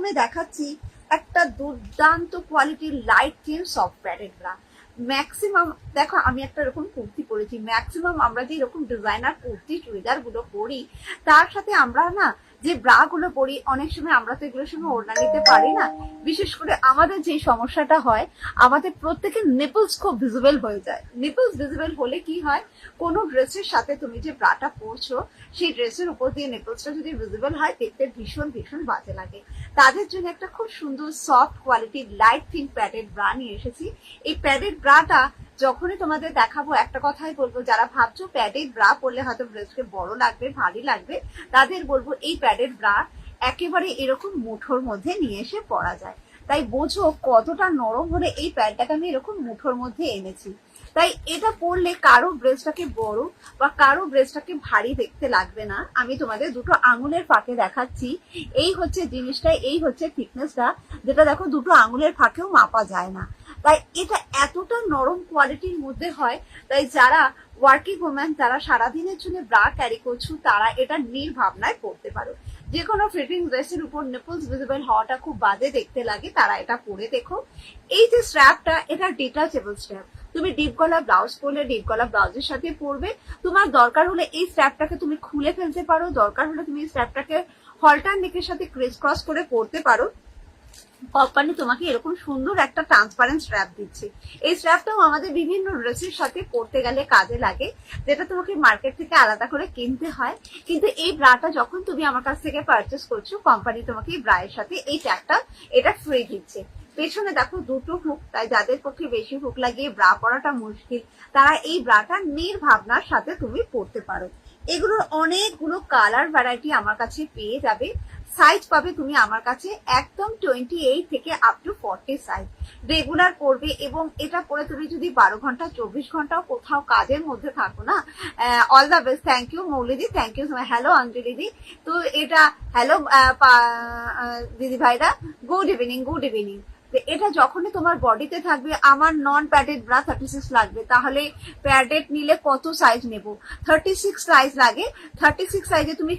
প্রথমে দেখাচ্ছি একটা দুর্দান্ত কোয়ালিটির light thin soft padded bra. Maximum দেখো আমি একটা এরকম কুর্তি পরেছি, ম্যাক্সিমাম আমরা যে এরকম ডিজাইনার কুর্তি চুড়িদার গুলো পরি তার সাথে আমরা না যে ব্রা গুলো পরি অনেক সময় আমরা তো এগুলোর সঙ্গে ওড়না নিতে পারি না। বিশেষ করে আমাদের যে সমস্যাটা হয়, আমাদের প্রত্যেকের নিপলস খুব ভিজিবল হয়ে যায়। নিপলস ভিজিবল হলে কি হয়, কোনো ড্রেসের সাথে তুমি যে ব্রাটা পরছো সেই ড্রেসের উপর দিয়ে নিপলসটা যদি ভিজিবল হয় দেখতে ভীষণ ভীষণ বাজে লাগে। তাদের জন্য একটা খুব সুন্দর সফট কোয়ালিটির লাইট থিন প্যাডেড ব্রা নিয়ে এসেছি। এই প্যাডেড ব্রাটা যখনই তোমাদের দেখাবো একটা কথাই বলবো, যারা ভাবছো প্যাডেড ব্রা পরলে হয়তো ড্রেসকে বড় লাগবে, ভারী লাগবে, তাদের বলবো এই প্যাডেড ব্রা একেবারে এরকম মুঠোর মধ্যে নিয়ে এসে পরা যায়। তাই বোঝো কতটা নরম হলে এই প্যাডটাকে আমি এরকম মুঠোর মধ্যে এনেছি। তাই এটা পরলে কারো ব্রেস্টটাকে বড় বা কারো ব্রেস্টটাকে ভারী দেখতে লাগবে না। আমি তোমাদের দুটো আঙুলের ফাঁকে দেখাচ্ছি, এই হচ্ছে জিনিসটা, এই হচ্ছে থিকনেসটা, যেটা দেখো দুটো আঙুলের ফাঁকেও মাপা যায় না। তাই এটা এতটা নরম কোয়ালিটির মধ্যে হয়, তাই যারা ওয়ার্কিং ওম্যান, যারা সারাদিনের জন্য ব্রা ক্যারি করছো, তারা এটা নির্ভাবনায় পরতে পারো। যে কোনো ফিটিং ড্রেসের উপর নিপলস ভিজিবল হওয়াটা খুব বাজে দেখতে লাগে, তারা এটা পরে দেখো। এই যে স্ট্র্যাপটা, এটা ডিটাচেবল স্ট্র্যাপ। তুমি ডিপ গলা ব্লাউজ পরলে ডিপ গলা ব্লাউজের সাথে পরবে। তোমার দরকার হলে এই স্ট্র্যাপটাকে তুমি খুলে ফেলতে পারো, দরকার হলে তুমি এই স্ট্র্যাপটাকে হলটার নেকের সাথে ক্রিস ক্রস করে পরতে পারো। কোম্পানি তোমাকে এরকম সুন্দর একটা ট্রান্সপারেন্ট স্ট্র্যাপ দিচ্ছে। এই স্ট্র্যাপটাও আমাদের বিভিন্ন ড্রেসের সাথে পরতে গেলে কাজে লাগে, যেটা তোমাকে মার্কেট থেকে আলাদা করে কিনতে হয়। কিন্তু এই ব্রাটা যখন তুমি আমার কাছ থেকে পারচেস করছো, কোম্পানি তোমাকে এই ব্রায়ের সাথে এই ট্যাগটা এটা ফ্রি দিচ্ছে। পেছনে দেখো দুটো হুক, তাই যাদের পক্ষে বেশি হুক লাগিয়ে ব্রা পরাটা মুশকিল, তারা এই ব্রাটা নির্ভাবনার সাথে তুমি পরতে পারো। এগুলোর অনেকগুলো কালার ভ্যারাইটি আমার কাছে পেয়ে যাবে। সাইজ পাবে তুমি আমার কাছে একদম 28 থেকে আপ টু 40 সাইজ। রেগুলার পরবে, এবং এটা পরে তুমি যদি 12 ঘন্টা 24 ঘন্টাও কোথাও কাজের মধ্যে থাকো না, all the best. Thank you মৌলিদি, থ্যাংক ইউ। হ্যালো অঞ্জলিদি। তো এটা হ্যালো দিদি ভাইরা, গুড ইভিনিং, গুড ইভিনিং। এটা যখনই তোমার বডিতে থাকবে, আমার নন প্যাডেড ব্রা 36 লাগবে, তাহলে প্যাডেড নিলে কত সাইজ নেব? 36 সাইজ লাগে। 36 সাইজে তুমি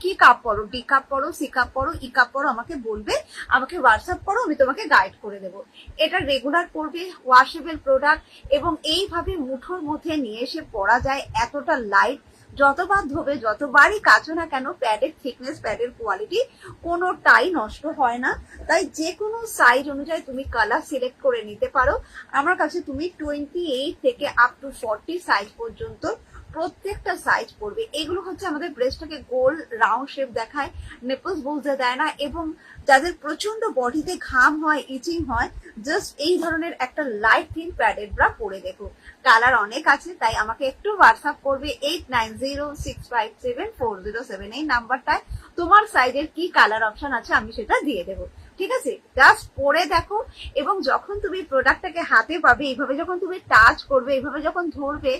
কি কাপ পরো? ডি কাপ পরো, সি কাপ পরো, ই কাপ পরো, আমাকে বলবে, আমাকে হোয়াটসঅ্যাপ করো, আমি তোমাকে গাইড করে দেবো। এটা রেগুলার পরবে, ওয়াশেবল প্রোডাক্ট, এবং এইভাবে মুঠোর মধ্যে নিয়ে এসে পরা যায়। এতটা লাইট, যতবার ধোবে, যতবারই কাচো না কেন, প্যাডের থিকনেস, প্যাডের কোয়ালিটি কোনোটাই নষ্ট হয় না। তাই যে কোনো সাইজ অনুযায়ী তুমি কালার সিলেক্ট করে নিতে পারো। আমার কাছে তুমি 28 থেকে আপ টু 40 সাইজ পর্যন্ত প্রত্যেকটা সাইজ পড়বে। এগুলো হচ্ছে আমাদের ব্রেস্টটাকে গোল রাউন্ড শেপ দেখায়, নেপলস বুঝতে দেয় না, এবং যাদের প্রচন্ড বডিতে ঘাম হয়, ইচিং হয়, জাস্ট এই ধরনের একটা লাইট থিন প্যাডেড ব্রা পরে দেখো। কালার অনেক আছে, তাই আমাকে একটু হোয়াটসঅ্যাপ করবে 8906574007 এই নাম্বারটায়। তোমার সাইজের কি কালার অপশন আছে আমি সেটা দিয়ে দেবো, ঠিক আছে? জাস্ট পরে দেখো, এবং যখন তুমি প্রোডাক্টটাকে হাতে পাবে, এইভাবে যখন তুমি টাচ করবে, এইভাবে যখন ধরবে,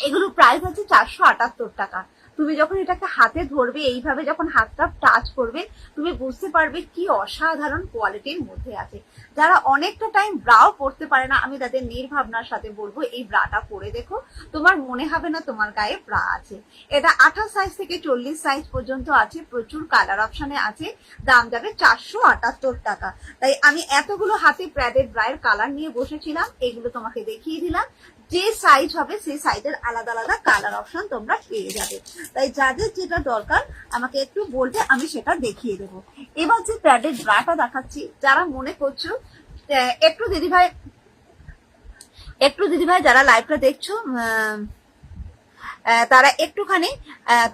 এগুলো প্রাইস আছে 478 টাকা। তুমি যখন এটাকে হাতে ধরবে, এইভাবে যখন হাতটা টাচ করবে, তুমি বুঝতে পারবে কি অসাধারণ কোয়ালিটির মধ্যে আছে। যারা অনেকটা টাইম ব্রাও পরতে পারে না, আমি তাদের নির্ভাবনার সাথে বলবো এই ব্রাটা পরে দেখো, তোমার মনে হবে না তোমার গায়ে ব্রা আছে। এটা 28 সাইজ থেকে 40 সাইজ পর্যন্ত আছে, প্রচুর কালার অপশনে আছে। দাম যাবে 478 টাকা। তাই আমি এতগুলো হাতে প্যাডেড ব্রায়ের কালার নিয়ে বসেছিলাম, এগুলো তোমাকে দেখিয়ে দিলাম। যে সাইজ হবে সেই সাইজের আলাদা আলাদা কালার অপশন তোমরা পেয়ে যাবে। তাই যাদের যেটা দরকার আমাকে একটু বলবে, আমি সেটা দেখিয়ে দেবো। এবার যে প্যাডেড ব্রাটা দেখাচ্ছি, যারা মনে করছো একটু দিদিভাই যারা লাইভটা দেখছো, তারা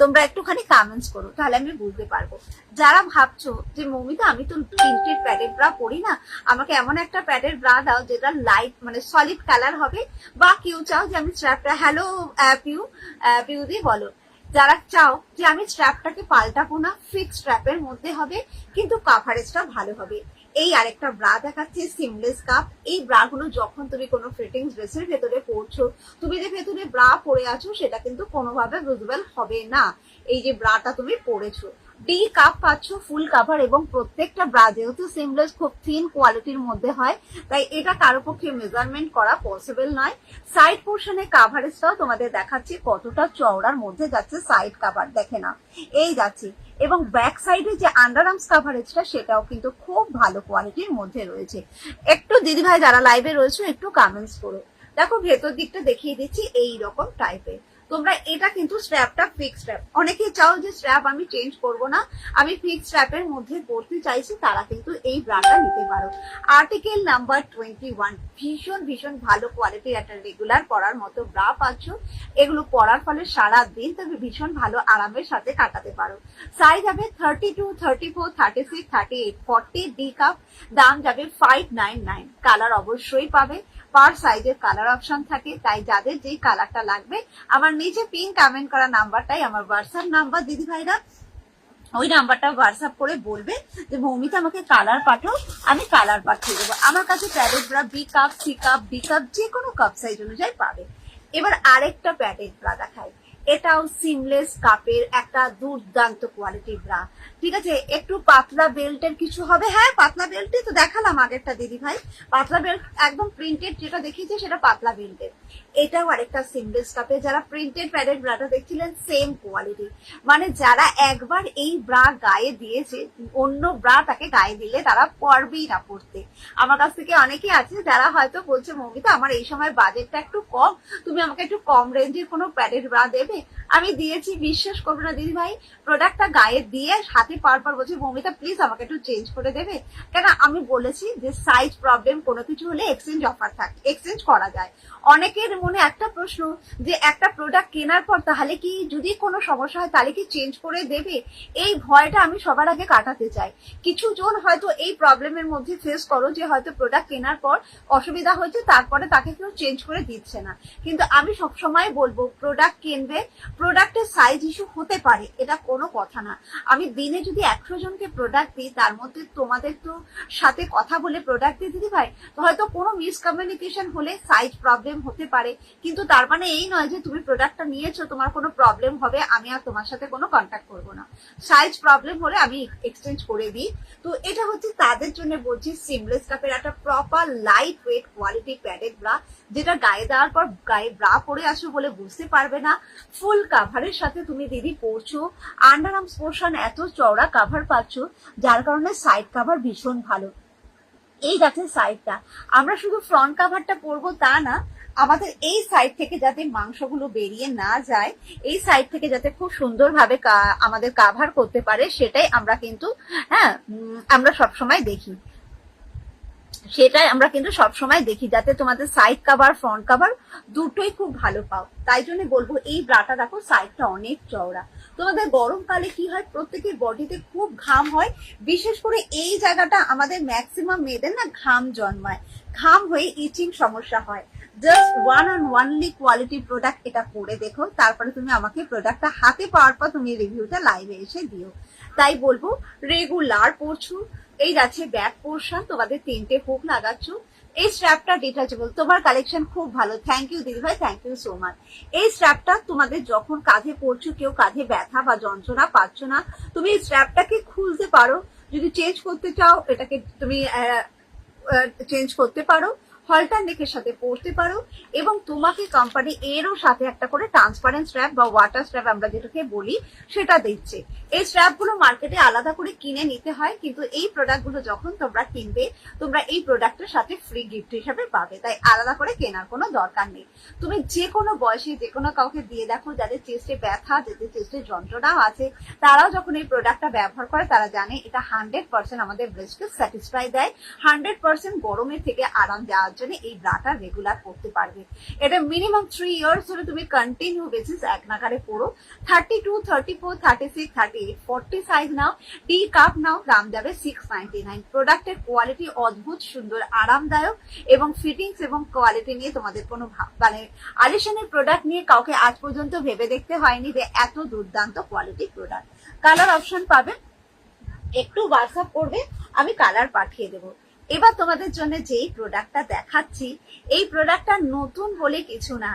তোমরা একটুখানি কমেন্টস করো, তাহলে আমি বুঝতে পারবো। যারা ভাবছো যে মৌমিতা আমি তো প্রিন্টেড প্যাডেড ব্রা পরি না, আমাকে এমন একটা প্যাডেড ব্রা দাও যেটা লাইট মানে সলিড কালার হবে, বা কেউ চাও যে আমি স্ট্র্যাপটা, হ্যালো পিউদি বলো, যারা চাও যে আমি স্ট্র্যাপটাকে পাল্টাবো না, ফিক্স স্ট্র্যাপের মধ্যে হবে, কিন্তু কাভারেজটা ভালো হবে, এই আরেকটা ব্রা দেখাচ্ছি, সিমলেস কাপ। এই ব্রা গুলো যখন তুমি কোনো ফিটিং ড্রেসের ভেতরে পরছো, তুমি যে ভেতরে ব্রা পরে আছো সেটা কিন্তু কোনোভাবে ভিজিবল হবে না। এই যে ব্রাটা তুমি পরেছো, ডি কাপ পাচ্ছ ফুল কাভার, এবং প্রত্যেকটা ব্রা যেহেতু সিমলেস খুব থিন কোয়ালিটির মধ্যে হয়, তাই এটা কারো পক্ষে মেজারমেন্ট করা পসিবল নয়। সাইড পোর্শনের কাভারেজটাও তোমাদের দেখাচ্ছি কতটা চওড়ার মধ্যে যাচ্ছে সাইড কাভার, দেখে না এই যাচ্ছে। এবং ব্যাক সাইডে যে আন্ডার আর্মস কাভারেজটা সেটাও কিন্তু খুব ভালো কোয়ালিটির মধ্যে রয়েছে। একটু দিদিভাই যারা লাইভে রয়েছে একটু কমেন্টস করো। দেখো ভেতর দিকটা দেখিয়ে দিচ্ছি এই রকম টাইপের। তোমরা এটা কিন্তু স্ট্র্যাপটা ফিক্স স্ট্র্যাপ, অনেকেই চাও যে স্ট্র্যাপ আমি চেঞ্জ করব না, আমি ফিক্স স্ট্র্যাপের মধ্যে পড়তে চাইছি, তারা কিন্তু এই ব্রাটা নিতে পারো। আর্টিকেল নাম্বার 21, ভীষণ ভীষণ ভালো কোয়ালিটির একটা রেগুলার পরার মতো ব্রা পাচ্ছ। এগুলো পরার ফলে সারা দিন তুমি ভীষণ ভালো আরামের সাথে কাটাতে পারো। সাইজ যাবে 32, 34, 36, 38, 40 ডি কাপ। দাম যাবে 599। কালার অবশ্যই পাবে, পার সাইজের কালার অপশন থাকে, তাই যাদের যেই কালারটা লাগবে আমার নিচে পিন কমেন্ট করা নাম্বারটাই আমার হোয়াটসঅ্যাপ নাম্বার দিদি ভাইরা, ওই নাম্বারটা হোয়াটসঅ্যাপ করে বলবে যে মৌমিতা আমাকে কালার পাঠাও, আমি কালার পাঠিয়ে দেবো। আমার কাছে padded bra B cup, C cup, D cup যে কোনো কাপ সাইজ অনুযায়ী পাবে। এবার আরেকটা প্যাডেড ব্রা দেখাই, এটাও সিমলেস কাপের একটা দুর্দান্ত কোয়ালিটির ব্রা। ঠিক আছে, একটু পাতলা বেল্টের কিছু হবে, হ্যাঁ পাতলা বেল্টে তো দেখালাম আগেরটা দিদি ভাই, পাতলা বেল্ট একদম প্রিন্টেড যেটা দেখিয়েছে সেটা পাতলা বেল্টের। এটাও আরেকটা সিমলেস কাপে, যারা প্রিন্টেড প্যাডেড ব্রাটা দেখছিলেন সেম কোয়ালিটি, মানে যারা একবার এই ব্রা গায়ে দিয়েছে অন্য ব্রা তাকে গায়ে দিলে তারা পারবেই না পড়তে। আমার কাছ থেকে অনেকেই আছে যারা হয়তো বলছে মৌমিতা আমার এই সময় বাজেটটা একটু কম, তুমি আমাকে একটু কম রেঞ্জের কোনো প্যাডেড ব্রা দেবে। আমি দিয়েছি, বিশ্বাস করবো না দিদি ভাই, প্রোডাক্টটা গায়ে দিয়ে হাতে পার পর বলছি মৌমিতা প্লিজ আমাকে একটু চেঞ্জ করে দেবে, কেন আমি বলেছি যে সাইজ প্রবলেম কোনো কিছু হলে এক্সচেঞ্জ অফার থাকে, এক্সচেঞ্জ করা যায়। অনেকের মনে একটা প্রশ্ন যে একটা প্রোডাক্ট কেনার পর তাহলে কি যদি কোনো সমস্যা হয় তাহলে কি চেঞ্জ করে দেবে, এই ভয়টা আমি সবার আগে কাটাতে চাই। কিছু জন হয়তো এই প্রবলেমের মধ্যে ফেস করো যে হয়তো প্রোডাক্ট কেনার পর অসুবিধা হয়েছে তারপরে তাকে কেউ চেঞ্জ করে দিচ্ছে না, কিন্তু আমি সবসময় বলবো প্রোডাক্ট কিনবে, প্রোডাক্টের সাইজ ইস্যু হতে পারে, এটা কোনো কথা না। আমি দিনে যদি 100 জনকে প্রোডাক্ট দিই তার মধ্যে তোমাদের তো সাথে কথা বলে প্রোডাক্ট দিয়ে দিদি ভাই, তো হয়তো কোনো মিসকমিউনিকেশন হলে সাইজ প্রবলেম হতে পারে, কিন্তু তার মানে এই নয় যে তুমি প্রোডাক্টটা নিয়েছো তোমার কোনো প্রবলেম হবে আমি আর তোমার সাথে কোনো কন্ট্যাক্ট করবো না। সাইজ প্রবলেম হলে আমি এক্সচেঞ্জ করে দিই। তো এটা হচ্ছে তাদের জন্য বলছি সিমলেস কাপের একটা proper light weight quality padded bra, যেটা গায়ে দেওয়ার পর গায়ে ব্রা পরে আসো বলে বুঝতে পারবে না। ফুল কাভারের সাথে তুমি দিদি পরছো, আন্ডার আর্মস পোর্শন এত চওড়া কাভার পাচ্ছ, যার কারণে সাইড কাভার ভীষণ ভালো। এই গাছের সাইডটা আমরা শুধু ফ্রন্ট কাভারটা পরবো তা না, আমাদের এই সাইড থেকে যাতে মাংসগুলো বেরিয়ে না যায়, এই সাইড থেকে যাতে খুব সুন্দরভাবে আমাদের কাভার করতে পারে, সেটাই আমরা কিন্তু হ্যাঁ আমরা সবসময় দেখি, সেটাই আমরা কিন্তু সবসময় দেখি যাতে তোমাদের সাইড কাভার ফ্রন্ট কাভার দুটোই খুব ভালো পাও। তাই জন্য বলবো এই ব্রাটা দেখো সাইডটা অনেক চওড়া। তোমাদের গরমকালে কি হয় প্রত্যেকের বডিতে খুব ঘাম হয়, বিশেষ করে এই জায়গাটা আমাদের ম্যাক্সিমাম মেয়েদের না ঘাম জন্মায়, ঘাম হয়ে ইচিং সমস্যা হয়। Just one and only quality product এটা করে দেখো, তারপরে তুমি আমাকে প্রোডাক্টটা হাতে পাওয়ার পর তুমি রিভিউটা লাইভে এসে দিও। তাই বলবো রেগুলার পরছো, এই যাচ্ছে ব্যাক পোর্শন, তোমাদের 3টে হুক লাগাচ্ছ, এই স্ট্র্যাপটা ডিটাচেবল, তোমার কালেকশন খুব ভালো, থ্যাংক ইউ দিদি ভাই, থ্যাংক ইউ সো মাচ। এই স্ট্র্যাপটা তোমাদের যখন কাঁধে পড়ছো, কেউ কাঁধে ব্যথা বা যন্ত্রণা পাচ্ছ না, তুমি এই স্ট্র্যাপটাকে খুলতে পারো, যদি চেঞ্জ করতে চাও এটাকে তুমি চেঞ্জ করতে পারো, হলটার নেকের সাথে পরতে পারো, এবং তোমাকে কোম্পানি এরও সাথে একটা করে ট্রান্সপারেন্ট স্ট্র্যাপ বা ওয়াটার স্ট্র্যাপ আমরা যেটাকে বলি সেটা দিচ্ছে। এই স্ট্র্যাপ গুলো মার্কেটে আলাদা করে কিনে নিতে হয়, কিন্তু এই প্রোডাক্ট গুলো যখন তোমরা কিনবে তোমরা এই প্রোডাক্টের সাথে ফ্রি গিফট হিসাবে পাবে, তাই আলাদা করে কেনার কোনো দরকার নেই। তুমি যে কোনো বয়সে যে কোনো কাউকে দিয়ে দেখো, যাদের চেস্টে ব্যথা, যাদের চেস্টে যন্ত্রণাও আছে, তারাও যখন এই প্রোডাক্টটা ব্যবহার করে তারা জানে এটা 100% আমাদের ব্রেস্টকে স্যাটিসফাই দেয়, 100% গরমের থেকে আরাম দেওয়ার জন্য এই ব্রাটা রেগুলার করতে পারবে। এটা মিনিমাম 3 ইয়ার্স ধরে তুমি কন্টিনিউ বেসিস এক নাগারে পড়ো। 32, 34, 36, 38, 40 সাইজ নাও, ডি কাপ নাও, দাম যাবে 699। প্রোডাক্টের কোয়ালিটি অদ্ভুত সুন্দর, আরামদায়ক, এবং ফিটিংস এবং কোয়ালিটি নিয়ে তোমাদের কোনো মানে আলিশানের প্রোডাক্ট নিয়ে কাউকে আজ পর্যন্ত ভেবে দেখতে হয়নি যে এত দুর্দান্ত কোয়ালিটি প্রোডাক্ট। কালার অপশন পাবে, একটু হোয়াটসঅ্যাপ করবে, আমি কালার পাঠিয়ে দেবো। এবার তোমাদের জন্য যেই প্রোডাক্টটা দেখাচ্ছি, এই প্রোডাক্টটা নতুন বলে কিছু না,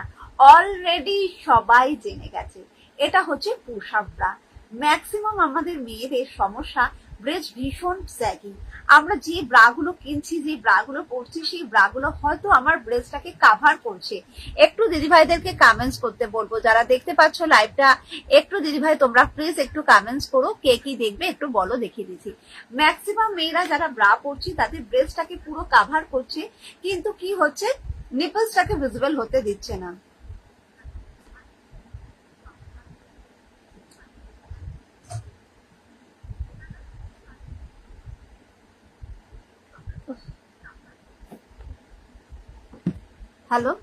অলরেডি সবাই জেনে গেছে। এটা হচ্ছে পুশ আপ ব্রা। ম্যাক্সিমাম আমাদের মেয়েদের সমস্যা ব্রেস্ট ভীষণ স্যাগি। আমরা যে ব্রাগুলো কিনছি, যে ব্রাগুলো পরছি, সেই ব্রাগুলো হয়তো আমার ব্রেস্টটাকে কাভার করছে। একটু দিদিভাইদেরকে কমেন্টস করতে বলবো, যারা দেখতে পাচ্ছ লাইভটা, একটু দিদিভাই তোমরা প্লিজ একটু কমেন্টস করো, কে কি দেখবে একটু বলো, দেখিয়ে দিচ্ছি। ম্যাক্সিমাম মেয়েরা যারা ব্রা পরছি তাদের ব্রেস্টটাকে পুরো কাভার করছে, কিন্তু কি হচ্ছে, নিপলসটাকে ভিজিবল হতে দিচ্ছে না। হ্যালো,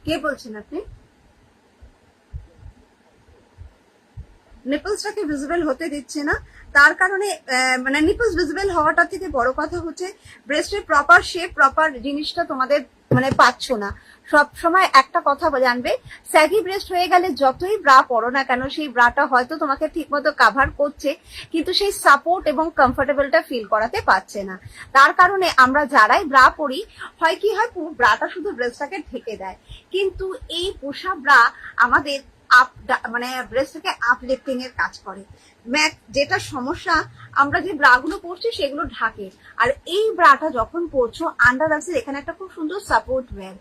কে বলছেন আপনি? নিপলসটাকে ভিজিবল হতে দিচ্ছে না, তার কারণে মানে নিপলস ভিজিবল হওয়াটা থেকে বড় কথা হচ্ছে ব্রেস্টের প্রপার শেপ, প্রপার জিনিসটা তোমাদের মানে পাচ্ছ না। সব সময় একটা কথা জানবে, স্যাগি ব্রেস্ট হয়ে গেলে যতই ব্রা পরো না কেন, সেই ব্রাটা হয়তো তোমাকে ঠিকমতো কাভার করছে, কিন্তু সেই সাপোর্ট এবং কমফোর্টেবলটা ফিল করাতে পারছে না। তার কারণে আমরা যারাই ব্রা পরি, হয় কি হয়, পুরো ব্রাটা শুধু ব্রেস্টটাকে ঢেকে দেয়, কিন্তু এই পোষা ব্রা আমাদের আপ মানে ব্রেস্টটাকে আপলিফটিং এর কাজ করে। যেটা সমস্যা, আমরা যে ব্রাগুলো পরছি সেগুলো ঢাকে, আর এই ব্রাটা যখন পরছো আন্ডার আর্মসের এখানে একটা খুব সুন্দর সাপোর্ট ওয়্যার।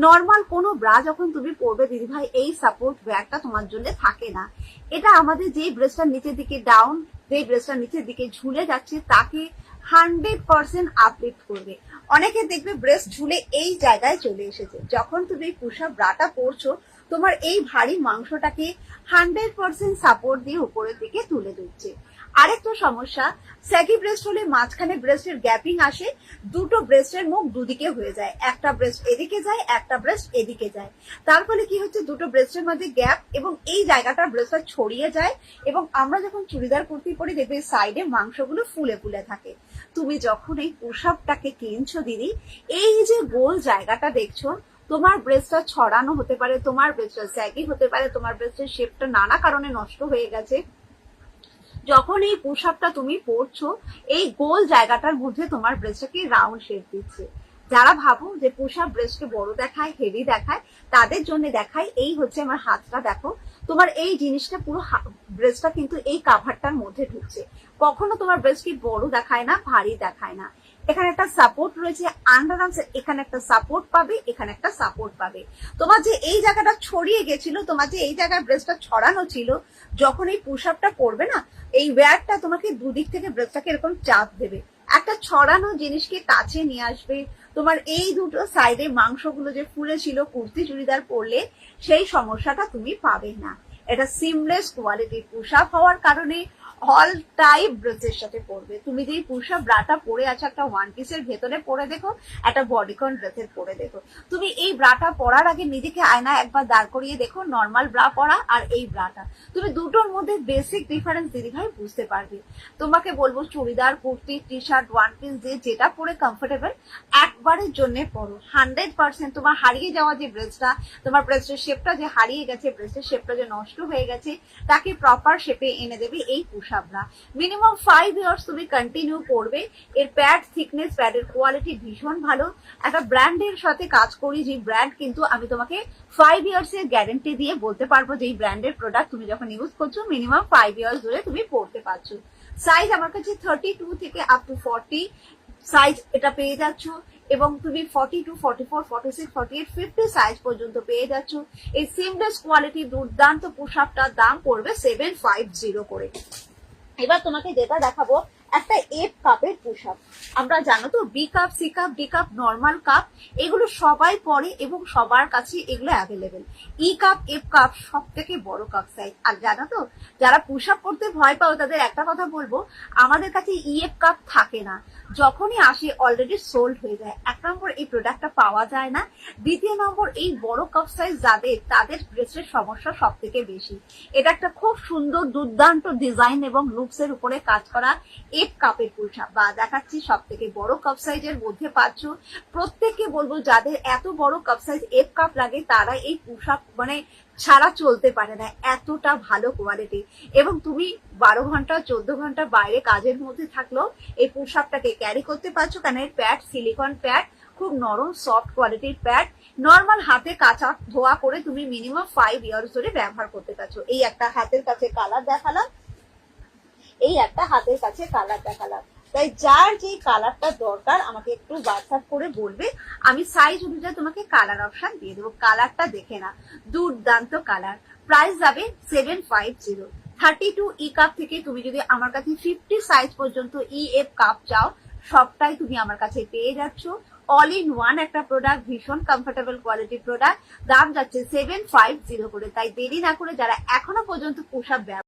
নর্মাল কোনো ব্রা যখন তুমি পরবে দিদিভাই, এই সাপোর্ট ওয়্যারটা তোমার জন্য থাকে না। এটা আমাদের যে ব্রেস্টটার নিচের দিকে ডাউন, যে ব্রেস্টটার নিচের দিকে ঝুলে যাচ্ছে, তাকে 100% আপলিফট করবে। অনেকে দেখবে ব্রেস্ট ঝুলে এই জায়গায় চলে এসেছে, যখন তুমি পুশ আপ ব্রাটা পরছো তোমার এই ভারী মাংসটাকে 100% সাপোর্ট দিয়ে উপরের দিকে তুলে দিচ্ছে। আরেকটা সমস্যা, স্যাগি ব্রেস্ট হলে মাঝখানে ব্রেস্টের গ্যাপিং আসে, দুটো ব্রেস্টের মুখ দুদিকে হয়ে যায়, একটা ব্রেস্ট এদিকে যায়, একটা ব্রেস্ট এদিকে যায়। তার ফলে কি হচ্ছে, দুটো ব্রেস্টের মধ্যে গ্যাপ, এবং এই জায়গাটা ব্রেস্টটা ছড়িয়ে যায়, এবং আমরা যখন চুড়িদার কুর্তি পরি দেখবে সাইডে মাংসগুলো ফুলে ফুলে থাকে। তুমি যখন এই পোশাকটাকে কিনছো দিদি, এই যে গোল জায়গাটা দেখছো, তোমার ব্রেস্টটা ছড়ানো হতে পারে, তোমার ব্রেস্টটা স্যাগি হতে পারে, তোমার ব্রেস্টের শেপটা নানা কারণে নষ্ট হয়ে গেছে। যখন এই পোশাকটা তুমি পরছো, এই গোল জায়গাটার মধ্যে তোমার ব্রেস্টটাকে রাউন্ড শেপ দিচ্ছে। যারা ভাবো যে পোশাক ব্রেস্টকে বড় দেখায়, হেভি দেখায়, তাদের জন্য দেখায়, এই হচ্ছে আমার হাতটা দেখো, তোমার এই জিনিসটা পুরো ব্রেস্টটা কিন্তু এই কাভারটার মধ্যে ঢুকছে। কখনো তোমার ব্রেস্টকে বড় দেখায় না, ভারী দেখায় না। এখানে একটা সাপোর্ট রয়েছে, আন্ডার আর্মস এখানে একটা সাপোর্ট পাবে, এখানে একটা সাপোর্ট পাবে। তোমার যে এই জায়গাটা ছড়িয়ে গেছিল, তোমার যে এই জায়গায় ব্রেস্টটা ছড়ানো ছিল, যখন এই পুশ আপটা করবে না, এই ওয়্যারটা তোমাকে দুদিক থেকে ব্রেস্টটাকে এরকম চাপ দেবে, একটা ছড়ানো জিনিসকে কাছে নিয়ে আসবে। তোমার এই দুটো সাইডে মাংসগুলো যে ফুলে ছিল কুর্তি চুড়িদার পরলে, সেই সমস্যাটা তুমি পাবে না। এটা সিমলেস কোয়ালিটির পুশ আপ হওয়ার কারণে অল টাইপ ড্রেসের সাথে পরবে। তুমি যে পুশ আপ ব্রাটা পরে আছো, একটা ওয়ান পিসের ভেতরে পরে দেখো, একটা বডিকন ড্রেসের পরে দেখো, তুমি এই ব্রাটা পরার আগে নিজেকে আয়নায় একবার দাঁড় করিয়ে দেখো, নর্মাল ব্রা পরা আর এই ব্রাটা, তুমি দুটোর মধ্যে বেসিক ডিফারেন্স দিদিভাই বুঝতে পারবে। তোমাকে বলবো churidar kurti T shirt one piece যে যেটা পরে কমফোর্টেবল, একবারের জন্য পরো। 100% তোমার হারিয়ে যাওয়া যে ব্রেস্টটা, তোমার ব্রেস্টের শেপটা যে হারিয়ে গেছে, ব্রেস্টের শেপটা যে নষ্ট হয়ে গেছে, তাকে প্রপার শেপে এনে দেবে এই push up bra. Minimum 5 years তুমি কন্টিনিউ করবে। এর প্যাড থিকনেস, প্যাডের কোয়ালিটি ভীষণ ভালো। একটা ব্র্যান্ডের সাথে কাজ করি, যে ব্র্যান্ড কিন্তু আমি তোমাকে 5 ইয়ার্স এর গ্যারেন্টি দিয়ে বলতে পারবো যে এই ব্র্যান্ডের প্রোডাক্ট তুমি যখন ইউজ করছো মিনিমাম 5 ইয়ার্স ধরে তুমি পড়তে পারছো। সাইজ আমার কাছে 32 থেকে আপ টু 40 সাইজ এটা পেয়ে যাচ্ছ, এবং তুমি 42, 44, 46, 48, 50 সাইজ পর্যন্ত পেয়ে যাচ্ছ। এই সিমলেস কোয়ালিটি দুর্দান্ত পোশাকটার দাম পড়বে 750 করে। এবার তোমাকে যেটা দেখাবো, একটা এফ কাপের পোশাক। আমরা জানো তো B cup, C cup, D cup, normal cup, এগুলো সবাই পরে এবং সবার কাছে এগুলো available. E cup, F cup সব থেকে বড় কাপ সাইজ। আর জানো তো, যারা পোশাক পরতে ভয় পাও তাদের একটা কথা বলবো, আমাদের কাছে ইএফ কাপ থাকে না, যখনই আসে অলরেডি সোল্ড হয়ে যায়। এক নম্বর এই প্রোডাক্টটা পাওয়া যায় না, দ্বিতীয় নম্বর এই বড় কাপ সাইজ যাদের, তাদের ব্রেস্টের সমস্যা সব থেকে বেশি। এটা একটা খুব সুন্দর দুর্দান্ত ডিজাইন এবং লুকস এর উপরে কাজ করা এফ কাপের পোশাক বা দেখাচ্ছি, সব থেকে বড় কাপ সাইজের মধ্যে পাচ্ছ। প্রত্যেককে বলবো যাদের এত বড় কাপ সাইজ এফ কাপ লাগে, তারা এই পোশাক মানে ছাড়া চলতে পারে না, এতটা ভালো কোয়ালিটি। এবং তুমি 12 ঘন্টা 14 ঘন্টা বাইরে কাজের মধ্যে থাকলেও এই পোশাকটাকে ক্যারি করতে পারছো, কারণ এর প্যাড সিলিকন প্যাড, খুব নরম সফট কোয়ালিটির প্যাড। নর্মাল হাতে কাঁচা ধোয়া করে তুমি মিনিমাম 5 ইয়ার্স ধরে ব্যবহার করতে পারছো। এই একটা হাতের কাছে কালার দেখালাম, এই একটা হাতের কাছে কালার দেখালাম। তাই যার যে কালারটা দরকার আমাকে একটু হোয়াটসঅ্যাপ করে বলবে, আমি সাইজ অনুযায়ী তোমাকে কালার অপশন দিয়ে দেবো। কালারটা দেখে না, দুর্দান্ত কালার। প্রাইস যাবে 750। 32 ই কাপ থেকে তুমি যদি আমার কাছে 50 সাইজ পর্যন্ত EF কাপ চাও, সবটাই তুমি আমার কাছে পেয়ে যাচ্ছ। অল ইন ওয়ান একটা প্রোডাক্ট, ভীষণ কমফোর্টেবল কোয়ালিটির প্রোডাক্ট। দাম যাচ্ছে 750 করে। তাই দেরি না করে যারা এখনো পর্যন্ত পোশাক